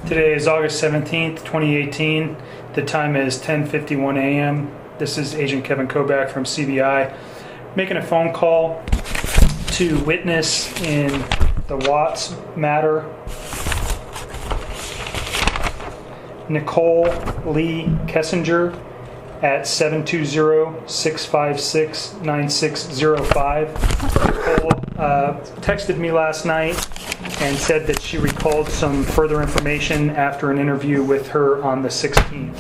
Today is August 17th, 2018. The time is 10:51 a.m. This is Agent Kevin Koback from CBI making a phone call to witness in the Watts matter. Nicole Lee Kessinger at 720-656-9605. Nicole texted me last night and said that she recalled some further information after an interview with her on the 16th.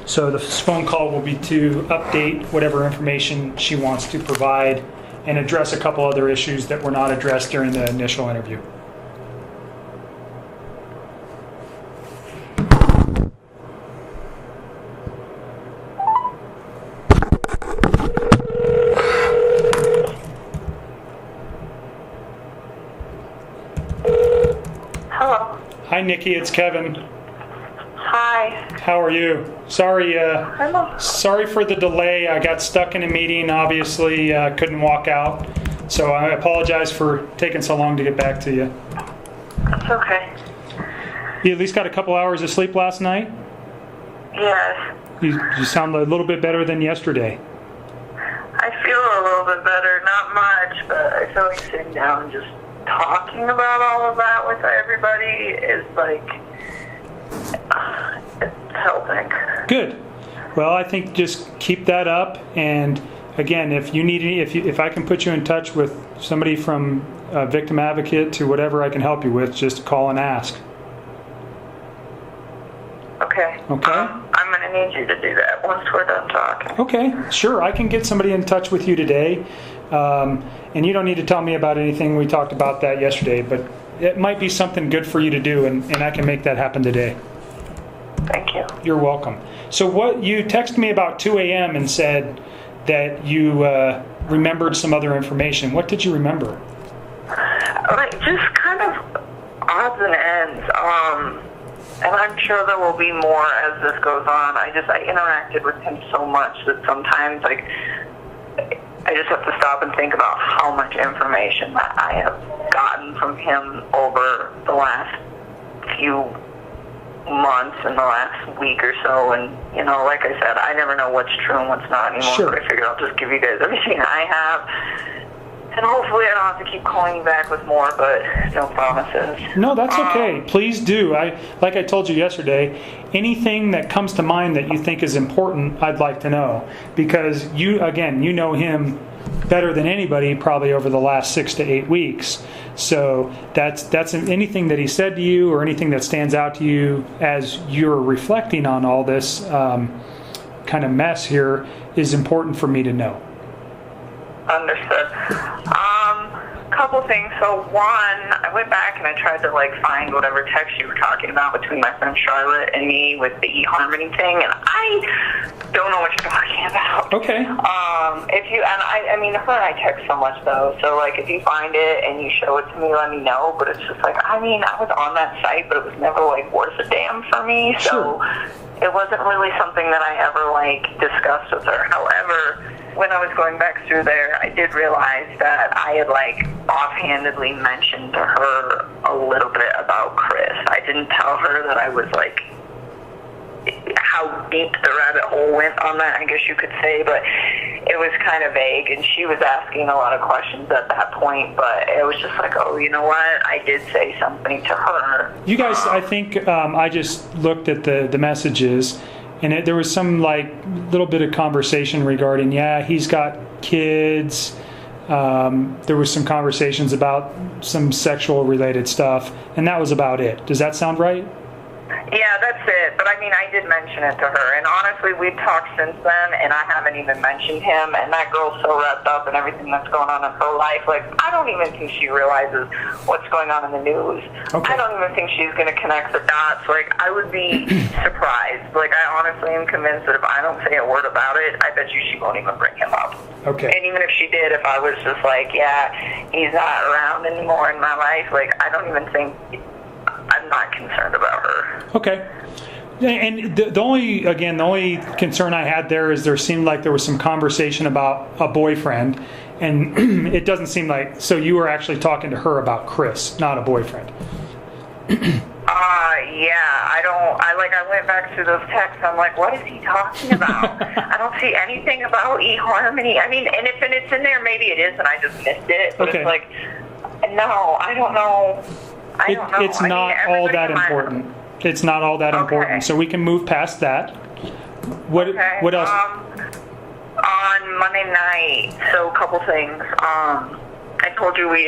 So the phone call will be to update whatever information she wants to provide and address a couple other issues that were not addressed during the initial interview. Hello. Hi, Nikki. It's Kevin. Hi. How are you? Sorry Hello. sorry for the delay. I got stuck in a meeting, obviously couldn't walk out. So I apologize for taking so long to get back to you. It's okay. You at least got a couple hours of sleep last night? Yes. You sound a little bit better than yesterday. I feel a little bit better. Not much, but I feel like sitting down and just talking about all of that with everybody is like, it's helping. Good. Well, I think just keep that up. And again, if you need any, if I can put you in touch with somebody from a victim advocate to whatever I can help you with, just call and ask. Okay. Okay. I'm going to need you to do that once we're done talking. Okay, sure. I can get somebody in touch with you today. And you don't need to tell me about anything. We talked about that yesterday, but it might be something good for you to do, and I can make that happen today. Thank you. You're welcome. So what you texted me about 2 a.m. and said that you remembered some other information. What did you remember? Like, just kind of odds and ends. And I'm sure there will be more as this goes on. I interacted with him so much that sometimes, like, I just have to stop and think about how much information that I have gotten from him over the last few months and the last week or so. And, like I said, I never know what's true and what's not anymore. Sure. But I figured I'll just give you guys everything I have. And hopefully I don't have to keep calling you back with more, but no promises. No, that's okay. Please do. Like I told you yesterday, anything that comes to mind that you think is important, I'd like to know. Because you know him better than anybody probably over the last 6 to 8 weeks. So that's anything that he said to you or anything that stands out to you as you're reflecting on all this kind of mess here is important for me to know. Understood. Couple things. So one, I went back and I tried to find whatever text you were talking about between my friend Charlotte and me with the eHarmony thing, and I don't know what you're talking about. Okay. Her and I text so much though. So if you find it and you show it to me, let me know. But it's just I was on that site, but it was never worth a damn for me. So it wasn't really something that I ever discussed with her. However, when I was going back through there, I did realize that I had offhandedly mentioned to her a little bit about Chris. I didn't tell her that I was how deep the rabbit hole went on that, I guess you could say, but it was kind of vague, and she was asking a lot of questions at that point, but it was just oh, you know what, I did say something to her. You guys, I think I just looked at the messages, and there was some little bit of conversation regarding, he's got kids. There was some conversations about some sexual related stuff, and that was about it. Does that sound right? Yeah, that's it. But I did mention it to her, and honestly, we've talked since then, and I haven't even mentioned him. And that girl's so wrapped up in everything that's going on in her life. I don't even think she realizes what's going on in the news. Okay. I don't even think she's going to connect the dots. I would be surprised. I honestly am convinced that if I don't say a word about it, I bet you she won't even bring him up. Okay. And even if she did, if I was just he's not around anymore in my life, I don't even think. I'm not concerned about her. Okay. And the only concern I had there is there seemed like there was some conversation about a boyfriend, and it doesn't seem like, so you were actually talking to her about Chris, not a boyfriend. Yeah, I went back through those texts. I'm like, what is he talking about? I don't see anything about eHarmony. I mean, and if it's in there, maybe it is, and I just missed it. But it's like, no, I don't know. I don't know. It's not all that important. It's not all that important. So we can move past that. What else? On Monday night, so a couple things. I told you he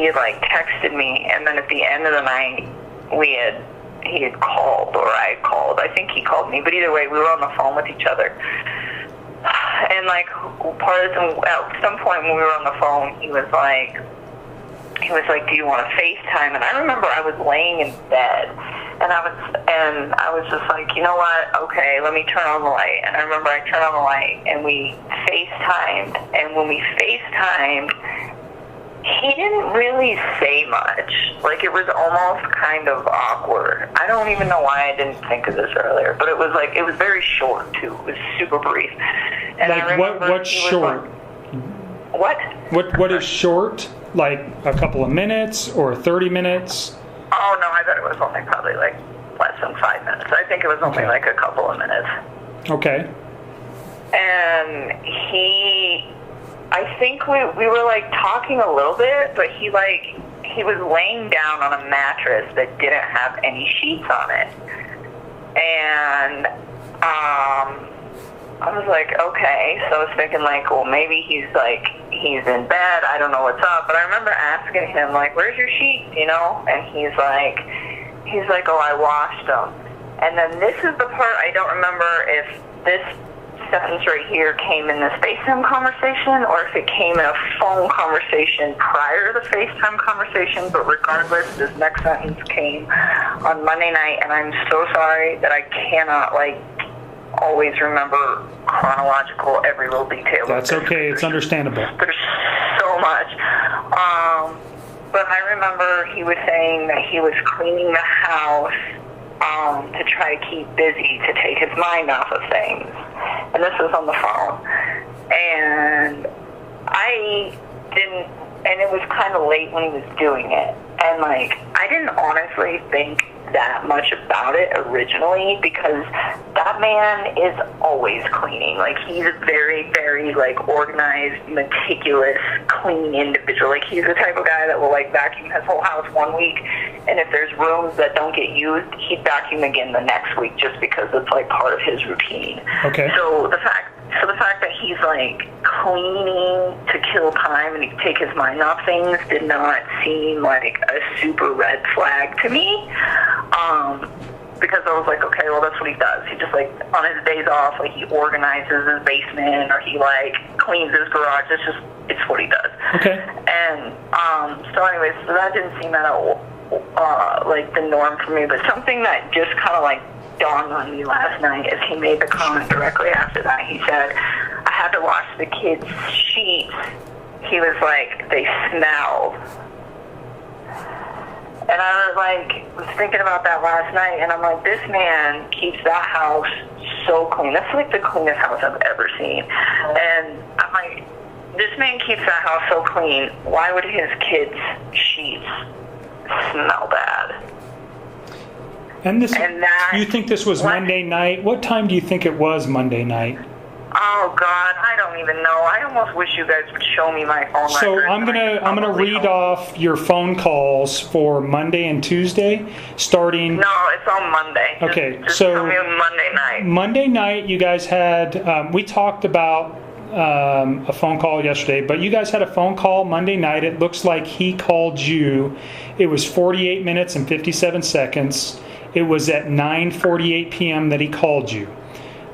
had like texted me, and then at the end of the night, he had called, or I had called. I think he called me, but either way, we were on the phone with each other. And like at some point when we were on the phone, he was like, do you want to FaceTime? And I remember I was laying in bed, and I was just like, you know what? Okay, let me turn on the light. And I remember I turned on the light, and we FaceTimed. And when we FaceTimed, he didn't really say much. Like, it was almost kind of awkward. I don't even know why I didn't think of this earlier, but it was very short too. It was super brief. And like, I remember what's short? What is short? Like a couple of minutes or 30 minutes? Oh no, I bet it was only probably like less than 5 minutes. I think it was only like a couple of minutes. Okay. And I think we were like talking a little bit, but he was laying down on a mattress that didn't have any sheets on it. And I was like, okay. So I was thinking like, well, maybe he's in bed. I don't know what's up. But I remember asking him like, where's your sheets, you know? And he's like, oh, I washed them. And then this is the part I don't remember if this sentence right here came in the FaceTime conversation or if it came in a phone conversation prior to the FaceTime conversation. But regardless, this next sentence came on Monday night, and I'm so sorry that I cannot like always remember chronological every little detail. That's okay. It's understandable. There's so much. But I remember he was saying that he was cleaning the house to try to keep busy, to take his mind off of things. And this was on the phone. And it was kind of late when he was doing it. And like, I didn't honestly think that much about it originally, because that man is always cleaning. Like, he's a very, very like organized, meticulous, clean individual. Like, he's the type of guy that will like vacuum his whole house one week, and if there's rooms that don't get used, he'd vacuum again the next week, just because it's like part of his routine. Okay. So the fact that he's like cleaning to kill time and to take his mind off things did not seem like a super red flag to me. Because I was like, okay, well, that's what he does. He just like, on his days off, like, he organizes his basement, or he like cleans his garage. It's what he does. Okay. And so anyways, so that didn't seem at all like the norm for me. But something that just kind of like dawned on me last night as he made the comment directly after that. He said, I had to wash the kids' sheets. He was like, they smelled. And I was thinking about that last night, and I'm like, this man keeps that house so clean. That's like the cleanest house I've ever seen. And I'm like, this man keeps that house so clean. Why would his kids' sheets smell bad? And you think this was Monday night? What time do you think it was Monday night? Oh God, I don't even know. I almost wish you guys would show me my phone. So I'm gonna read off your phone calls for Monday and Tuesday, starting. No, it's on Monday. Okay, just so tell me on Monday night. Monday night, you guys had. We talked about a phone call yesterday, but you guys had a phone call Monday night. It looks like he called you. It was 48 minutes and 57 seconds. It was at 9:48 p.m. that he called you.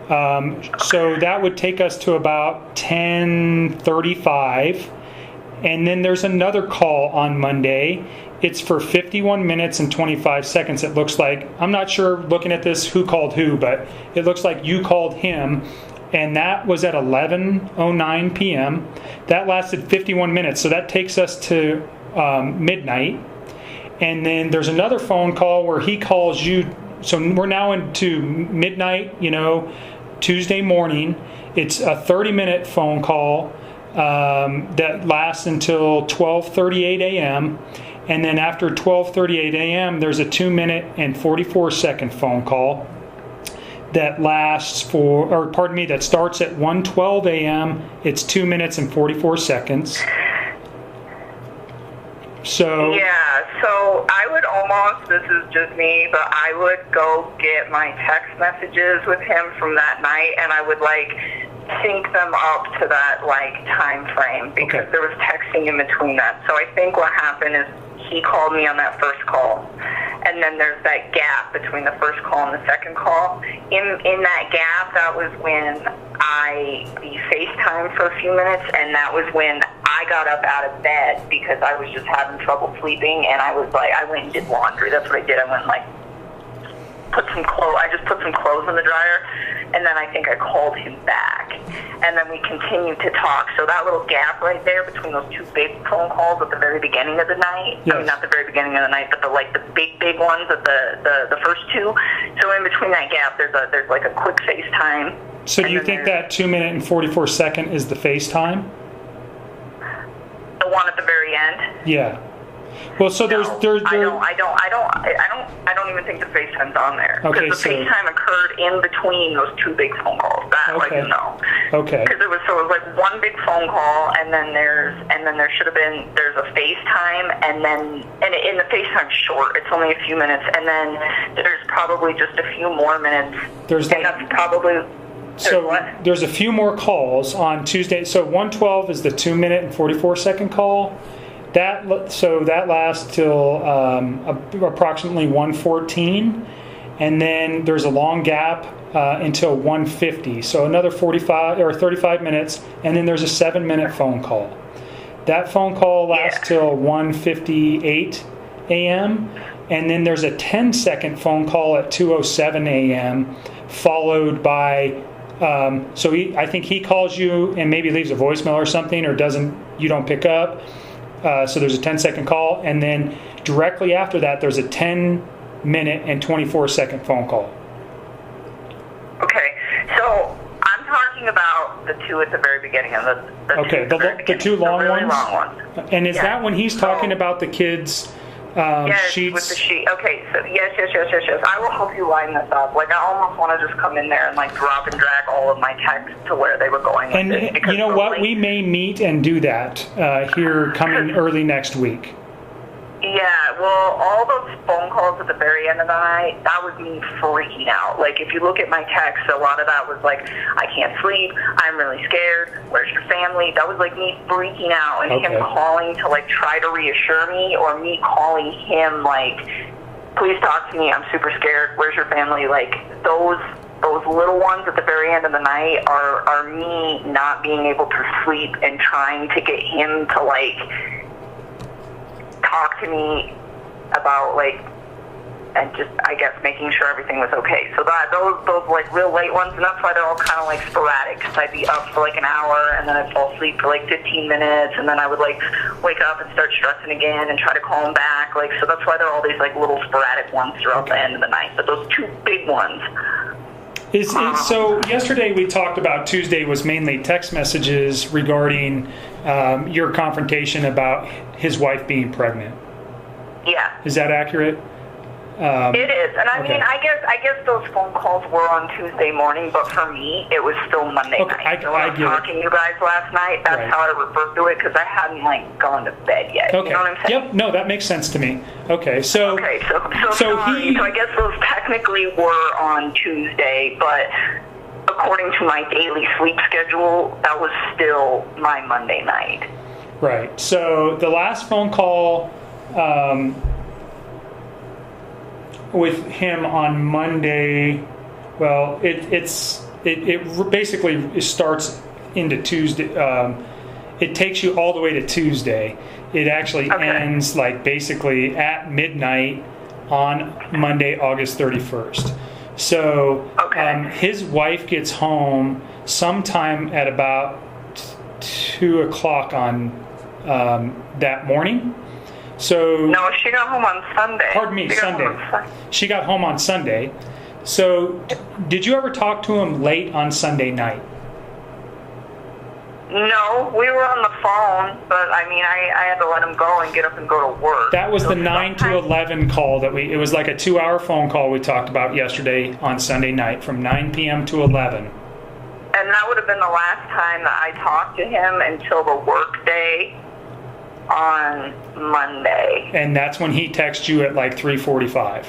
So that would take us to about 10:35, and then there's another call on Monday. It's for 51 minutes and 25 seconds. It looks like, I'm not sure looking at this who called who, but it looks like you called him, and that was at 11:09 p.m. That lasted 51 minutes, so that takes us to midnight. And then there's another phone call where he calls you. So we're now into midnight, Tuesday morning. It's a 30-minute phone call that lasts until 12:38 a.m. And then after 12:38 a.m., there's a 2-minute and 44-second phone call that that starts at 1:12 a.m. It's 2 minutes and 44 seconds. So I would almost, this is just me, but I would go get my text messages with him from that night, and I would sync them up to that time frame, because there was texting in between that. So I think what happened is he called me on that first call, and then there's that gap between the first call and the second call. In that gap, that was when we FaceTimed for a few minutes, and that was when I got up out of bed because I was just having trouble sleeping, and I went and did laundry. That's what I did. I went I just put some clothes in the dryer, and then I think I called him back, and then we continued to talk. So that little gap right there between those two big phone calls at the very beginning of the night, yes. I mean, not the very beginning of the night, but the big ones of the first two. So in between that gap, there's a quick FaceTime. So do you think that 2-minute and 44-second is the FaceTime? The one at the very end? Yeah. Well, so I don't even think the FaceTime's on there. Okay, because the FaceTime occurred in between those two big phone calls. That Okay. Because it was one big phone call, and then there's a FaceTime, and in the FaceTime short, it's only a few minutes, and then there's probably just a few more minutes. That's probably. There's a few more calls on Tuesday. So 1:12 is the 2-minute and 44-second call. That lasts till approximately 1:14, and then there's a long gap until 1:50. So another 45 or 35 minutes, and then there's a 7-minute phone call. That phone call lasts till 1:58 a.m., and then there's a 10-second phone call at 2:07 a.m., followed by. I think he calls you and maybe leaves a voicemail or something, or you don't pick up. So there's a 10-second call, and then directly after that, there's a 10-minute and 24-second phone call. Okay, so I'm talking about the two at the very beginning of the two long really ones. Long ones. And is that when he's talking about the kids' sheets? With the sheet. Okay, so yes. I will help you line this up. I almost want to just come in there and drop and drag all of my texts to where they were going. And you know what? We may meet and do that here coming early next week. Yeah, well, all those phone calls at the very end of the night, that was me freaking out. If you look at my text, a lot of that was I can't sleep, I'm really scared, where's your family? That was me freaking out, and him calling to try to reassure me, or me calling him please talk to me, I'm super scared, where's your family? Those little ones at the very end of the night are me not being able to sleep and trying to get him to talk to me about and just I guess making sure everything was okay. So those real late ones, and that's why they're all kind of sporadic, because I'd be up for an hour, and then I'd fall asleep for 15 minutes, and then I would wake up and start stressing again and try to call them back. So that's why there are all these little sporadic ones throughout the end of the night. But those two big ones. So yesterday we talked about Tuesday was mainly text messages regarding your confrontation about his wife being pregnant. Yeah. Is that accurate? It is, and I mean, I guess those phone calls were on Tuesday morning, but for me, it was still Monday night. So when I was talking to you guys last night, that's how I referred to it, because I hadn't gone to bed yet. Okay. You know what I'm saying? Yep. No, that makes sense to me. Okay. So I guess those technically were on Tuesday, but according to my daily sleep schedule, that was still my Monday night. Right. So the last phone call with him on Monday, well, it basically starts into Tuesday. It takes you all the way to Tuesday. It actually ends basically at midnight on Monday, August 31st. So his wife gets home sometime at about 2 o'clock on that morning. So no, she got home on Sunday. Pardon me, Sunday. She got home on Sunday. So did you ever talk to him late on Sunday night? No, we were on the phone, but I mean, I had to let him go and get up and go to work. That was So the 9 to 11 call that it was like a 2-hour phone call we talked about yesterday on Sunday night from 9 p.m. to 11. And that would have been the last time that I talked to him until the work day on Monday. And that's when he texted you at like 3:45.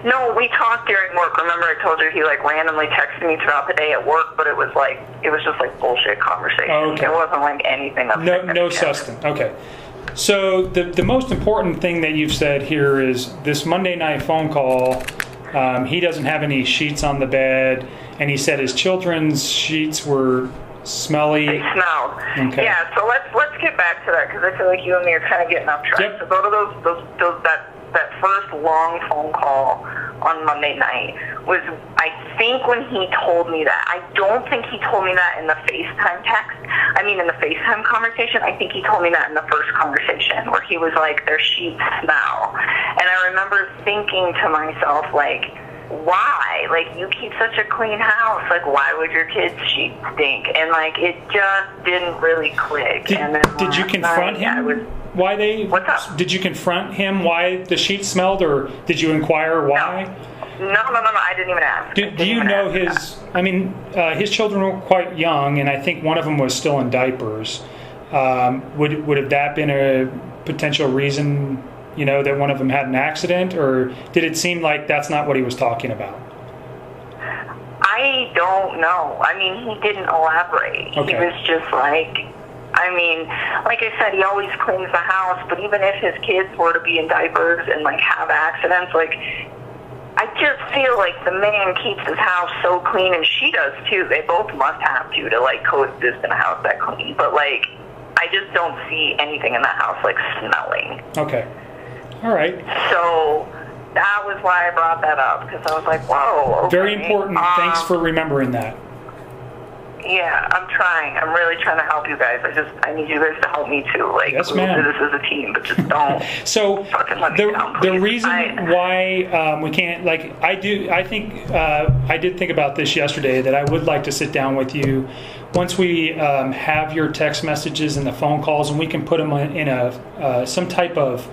No, we talked during work. Remember I told you he like randomly texted me throughout the day at work, but it was just like bullshit conversation. Okay. It wasn't like anything of No substance. Okay. So the most important thing that you've said here is this Monday night phone call, he doesn't have any sheets on the bed, and he said his children's sheets were smelly. They smelled. Okay. Yeah, so let's get back to that, because I feel like you and me are kind of getting off track. Yep. So go to that first long phone call on Monday night was, I think when he told me that, I don't think he told me that in the FaceTime text. I mean, in the FaceTime conversation, I think he told me that in the first conversation where he was like, their sheets smell. And I remember thinking to myself, like, why? Like, you keep such a clean house. Like, why would your kids' sheets stink? And, like, it just didn't really click. Did you confront him? Why they? What's up? Did you confront him why the sheets smelled, or did you inquire why? No, I didn't even ask. Do you know his? I mean, his children were quite young, and I think one of them was still in diapers. Would have that been a potential reason? You know, that one of them had an accident, or did it seem like that's not what he was talking about? I don't know. I mean, he didn't elaborate. Okay. He was just like, I mean, like I said, he always cleans the house, but even if his kids were to be in diapers and, like, have accidents, like, I just feel like the man keeps his house so clean, and she does too. They both must have to like, coexist in a house that clean. But, like, I just don't see anything in that house, like, smelling. Okay. All right. So that was why I brought that up, because I was like, whoa. Okay. Very important. Thanks for remembering that. Yeah, I'm trying. I'm really trying to help you guys. I need you guys to help me too. Like, yes, we'll ma'am. do this as a team, but just don't. So fucking let me down, the please. reason why we can't, like, I did think about this yesterday, that I would like to sit down with you once we have your text messages and the phone calls, and we can put them in a some type of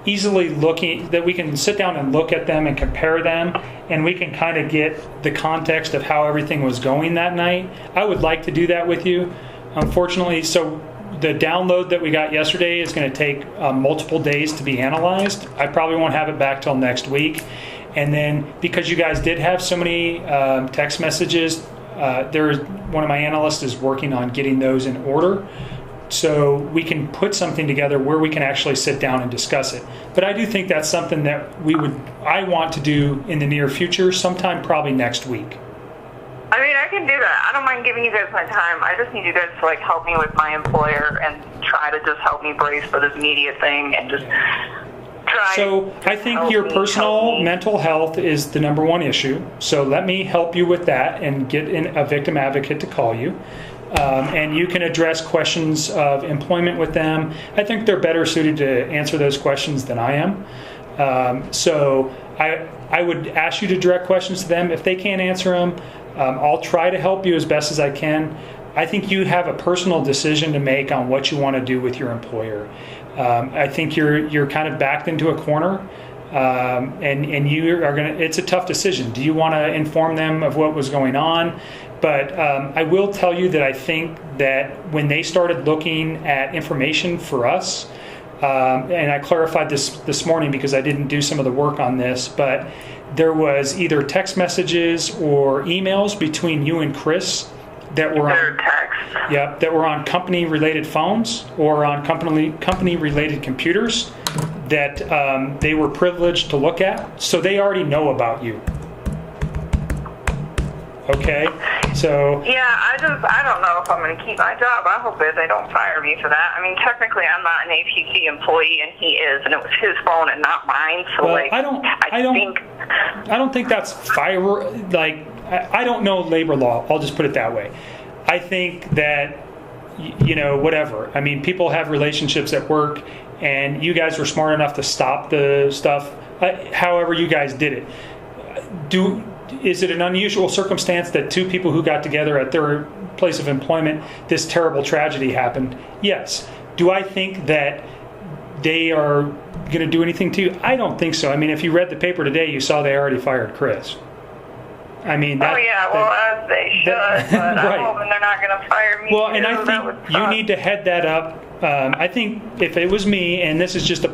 easily looking, that we can sit down and look at them and compare them, and we can kind of get the context of how everything was going that night. I would like to do that with you. Unfortunately, so the download that we got yesterday is going to take multiple days to be analyzed. I probably won't have it back till next week. And then because you guys did have so many text messages, one of my analysts is working on getting those in order, so we can put something together where we can actually sit down and discuss it. But I do think that's something that I want to do in the near future, sometime probably next week. I mean, I can do that. I don't mind giving you guys my time. I just need you guys to, like, help me with my employer and try to just help me brace for this media thing and just try. So I think your personal mental health is the number one issue. So let me help you with that and get a victim advocate to call you. And you can address questions of employment with them. I think they're better suited to answer those questions than I am. So I would ask you to direct questions to them. If they can't answer them, I'll try to help you as best as I can. I think you have a personal decision to make on what you want to do with your employer. I think you're kind of backed into a corner, and you are going to. It's a tough decision. Do you want to inform them of what was going on? But I will tell you that I think that when they started looking at information for us, and I clarified this morning because I didn't do some of the work on this, but there was either text messages or emails between you and Chris that were on company-related phones or on company-related computers that they were privileged to look at, so they already know about you. Okay, so yeah, I don't know if I'm going to keep my job. I hope that they don't fire me for that. I mean, technically, I'm not an APC employee, and he is, and it was his phone and not mine. So, well, like, I don't think that's fire. Like, I don't know labor law. I'll just put it that way. I think that, you know, whatever. I mean, people have relationships at work, and you guys were smart enough to stop the stuff. However, you guys did it. Is it an unusual circumstance that two people who got together at their place of employment, this terrible tragedy happened. Yes. Do I think that they are going to do anything to you? I don't think so. I mean, if you read the paper today, you saw they already fired Chris. I mean, as they should, but right. I'm hoping they're not going to fire me. Well, and I think you need to head that up. I think if it was me, and this is just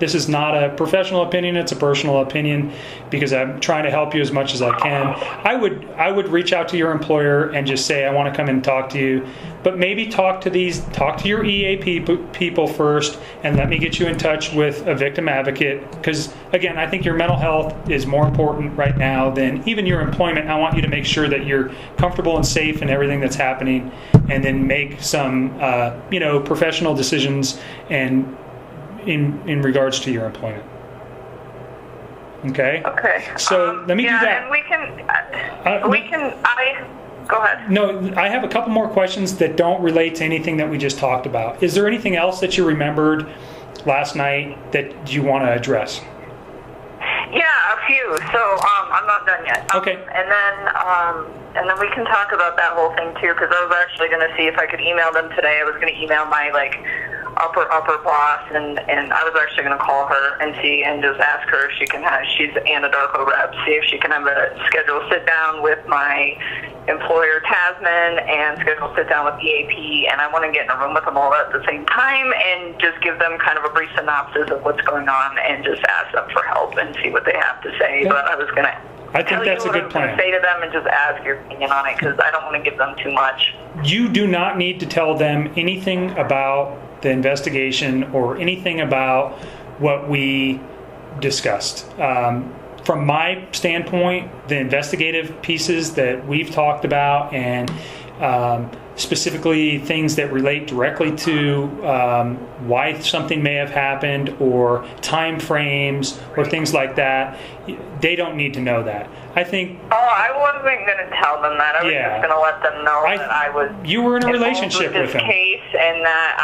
this is not a professional opinion, it's a personal opinion, because I'm trying to help you as much as I can. I would reach out to your employer and just say, I want to come in and talk to you, but maybe talk to your EAP people first, and let me get you in touch with a victim advocate, because again, I think your mental health is more important right now than even your employment. I want you to make sure that you're comfortable and safe in everything that's happening, and then make some professional decisions and in regards to your employment. Okay. So let me do that. And we can. Go ahead. No, I have a couple more questions that don't relate to anything that we just talked about. Is there anything else that you remembered last night that you want to address? Yeah, a few. So I'm not done yet. Okay. And then we can talk about that whole thing too, because I was actually going to see if I could email them today. I was going to email my upper boss, and I was actually going to call her and see and just ask her if she can have. She's Anadarko rep. See if she can have a scheduled sit down with my employer Tasman and schedule sit down with EAP, and I want to get in a room with them all at the same time and just give them kind of a brief synopsis of what's going on and just ask them for help and see what they have to say. Yeah. But I was going to. I think that's a good plan. Say to them and just ask your opinion on it, because I don't want to give them too much. You do not need to tell them anything about the investigation or anything about what we discussed. From my standpoint, the investigative pieces that we've talked about, and specifically things that relate directly to why something may have happened, or time frames or things like that, they don't need to know that. I think. Oh, I wasn't going to tell them that. I was just going to let them know that I was. You were in a relationship with them. Case, and that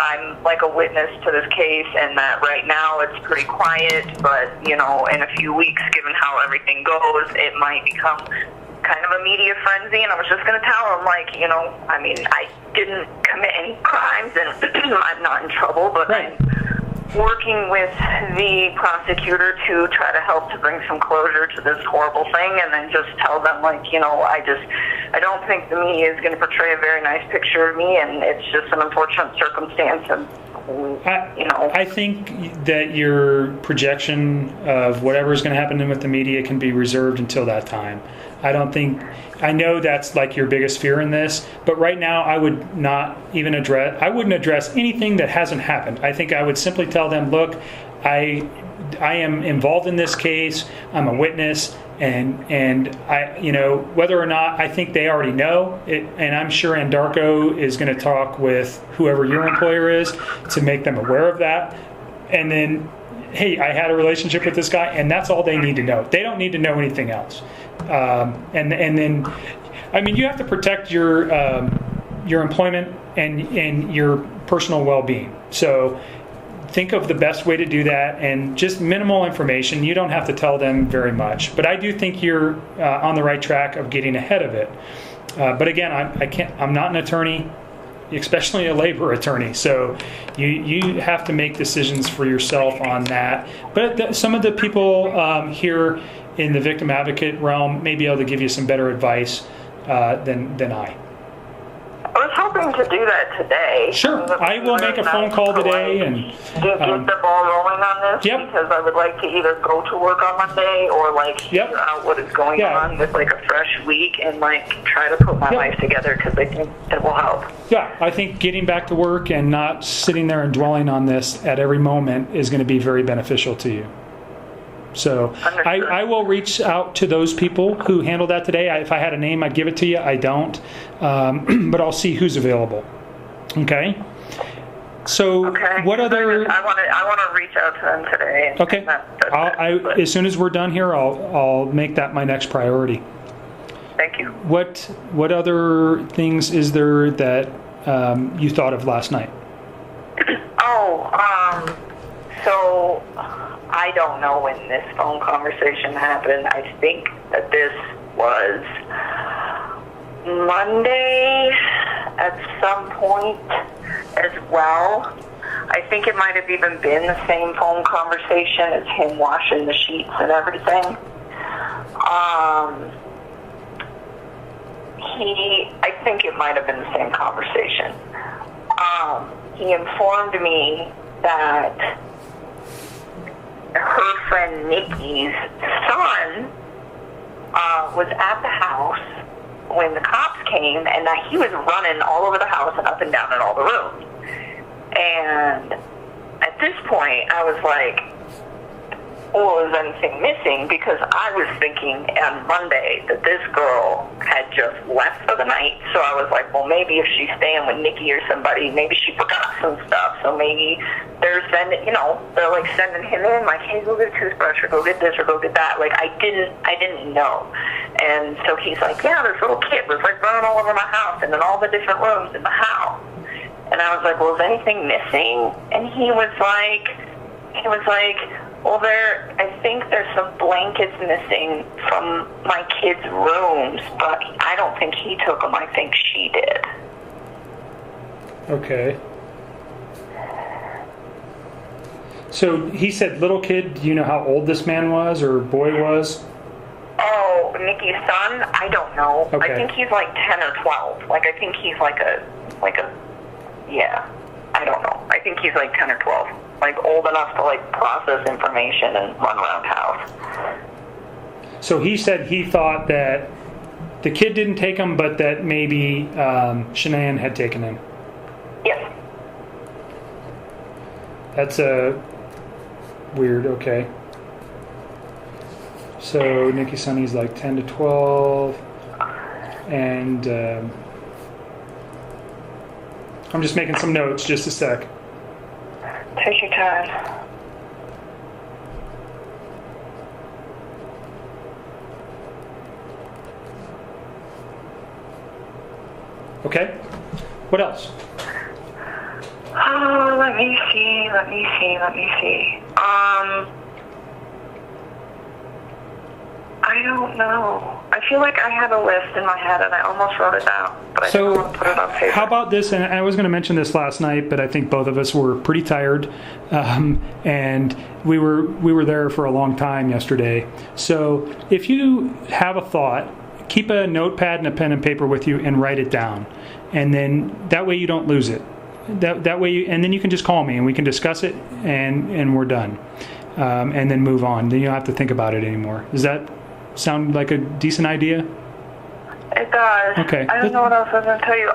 I'm like a witness to this case, and that right now it's pretty quiet, but in a few weeks, given how everything goes, it might become kind of a media frenzy. And I was just going to tell them, I didn't commit any crimes, and I'm not in trouble, but right. I'm working with the prosecutor to try to help to bring some closure to this horrible thing, and then just tell them, I don't think the media is going to portray a very nice picture of me, and it's just an unfortunate circumstance, and I think that your projection of whatever is going to happen with the media can be reserved until that time. I know that's like your biggest fear in this, but right now I would not even I wouldn't address anything that hasn't happened. I think I would simply tell them, look, I am involved in this case, I'm a witness, and I, whether or not, I think they already know it, and I'm sure Anadarko is going to talk with whoever your employer is to make them aware of that. And then, hey, I had a relationship with this guy, and that's all they need to know. They don't need to know anything else. And then, I mean, you have to protect your employment and your personal well-being. So think of the best way to do that, and just minimal information. You don't have to tell them very much, but I do think you're on the right track of getting ahead of it. But again, I'm not an attorney, especially a labor attorney. So you have to make decisions for yourself on that. But some of the people here in the victim advocate realm may be able to give you some better advice than I. I was hoping to do that today. Sure, I will make a phone call today and get the ball rolling on this. Yep. Because I would like to either go to work on Monday or figure out what is going on with a fresh week, and try to put my life together, because I think it will help. Yeah, I think getting back to work and not sitting there and dwelling on this at every moment is going to be very beneficial to you. So I will reach out to those people who handle that today. If I had a name, I'd give it to you. I don't, but I'll see who's available. Okay. So what other? I want to reach out to them today. Okay. As soon as we're done here, I'll make that my next priority. Thank you. What other things is there that you thought of last night? So I don't know when this phone conversation happened. I think that this was Monday at some point as well. I think it might have even been the same phone conversation as him washing the sheets and everything. I think it might have been the same conversation. He informed me that her friend Nikki's son was at the house when the cops came, and that he was running all over the house and up and down in all the rooms. And at this point, I was like, well, is anything missing? Because I was thinking on Monday that this girl had just left for the night. So I was like, well, maybe if she's staying with Nikki or somebody, maybe she forgot some stuff. So maybe they're sending, they're like sending him in, like, hey, go get a toothbrush or go get this or go get that. Like, I didn't know. And so he's like, yeah, this little kid was like running all over my house and in all the different rooms in the house. And I was like, well, is anything missing? And he was like, well, I think there's some blankets missing from my kids' rooms, but I don't think he took them. I think she did. Okay. So he said little kid. Do you know how old this man was or boy was? Oh, Nikki's son? I don't know. Okay. I think he's like 10 or 12. Like, I think he's yeah, I don't know. I think he's like 10 or 12. Like, old enough to, like, process information and run around house. So he said he thought that the kid didn't take him, but that maybe Shanann had taken him. Yes. That's weird, okay. So Nikki Sonny's like 10 to 12. And I'm just making some notes, just a sec. Take your time. Okay. What else? Oh, let me see. I don't know. I feel like I had a list in my head and I almost wrote it down, but I didn't want to put it on paper. How about this? And I was going to mention this last night, but I think both of us were pretty tired, and we were there for a long time yesterday. So if you have a thought, keep a notepad and a pen and paper with you and write it down, and then that way you don't lose it. That way, and then you can just call me and we can discuss it, and we're done, and then move on. Then you don't have to think about it anymore. Does that sound like a decent idea? It does. Okay. I don't know what else I was going to tell you.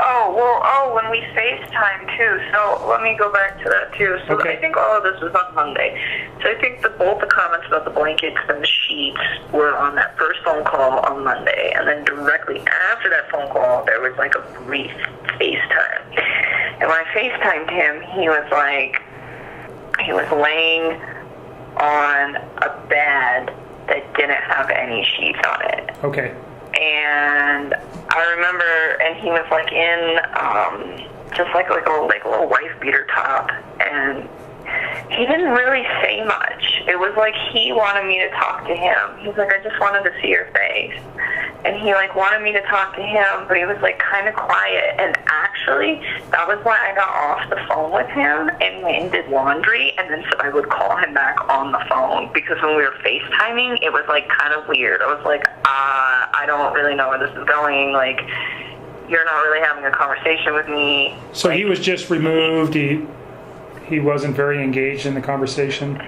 When we FaceTime too. So let me go back to that too. So okay. I think all of this was on Monday. So I think both the comments about the blankets and the sheets were on that first phone call on Monday. And then directly after that phone call, there was like a brief FaceTime. And when I FaceTimed him, he was laying on a bed that didn't have any sheets on it. Okay. And I remember, and he was like in just like a little wife beater top, and he didn't really say much. It was like he wanted me to talk to him. He's like, I just wanted to see your face. And he like wanted me to talk to him, but he was like kind of quiet. And actually, that was why I got off the phone with him and went and did laundry, and then so I would call him back on the phone, because when we were FaceTiming, it was like kind of weird. I was like, I don't really know where this is going. Like, you're not really having a conversation with me. So like, he was just removed. He wasn't very engaged in the conversation.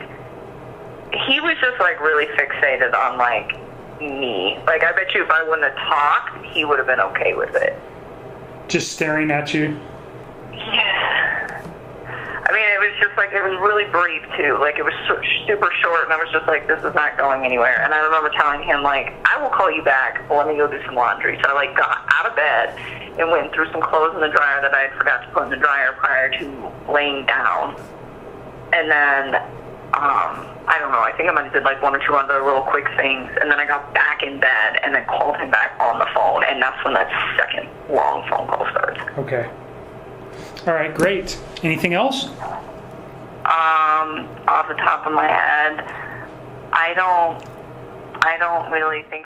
He was just like really fixated on like me. Like, I bet you if I wouldn't have talked, he would have been okay with it. Just staring at you? Yeah. I mean, it was just like, it was really brief too. Like, it was super short, and I was just like, this is not going anywhere. And I remember telling him, like, I will call you back, but let me go do some laundry. So I like got out of bed and went and threw some clothes in the dryer that I had forgot to put in the dryer prior to laying down. And then, I don't know, I think I might have did like one or two other little quick things, and then I got back in bed and then called him back on the phone, and that's when that second long phone call started. Okay. All right, great. Anything else? Off the top of my head, I don't really think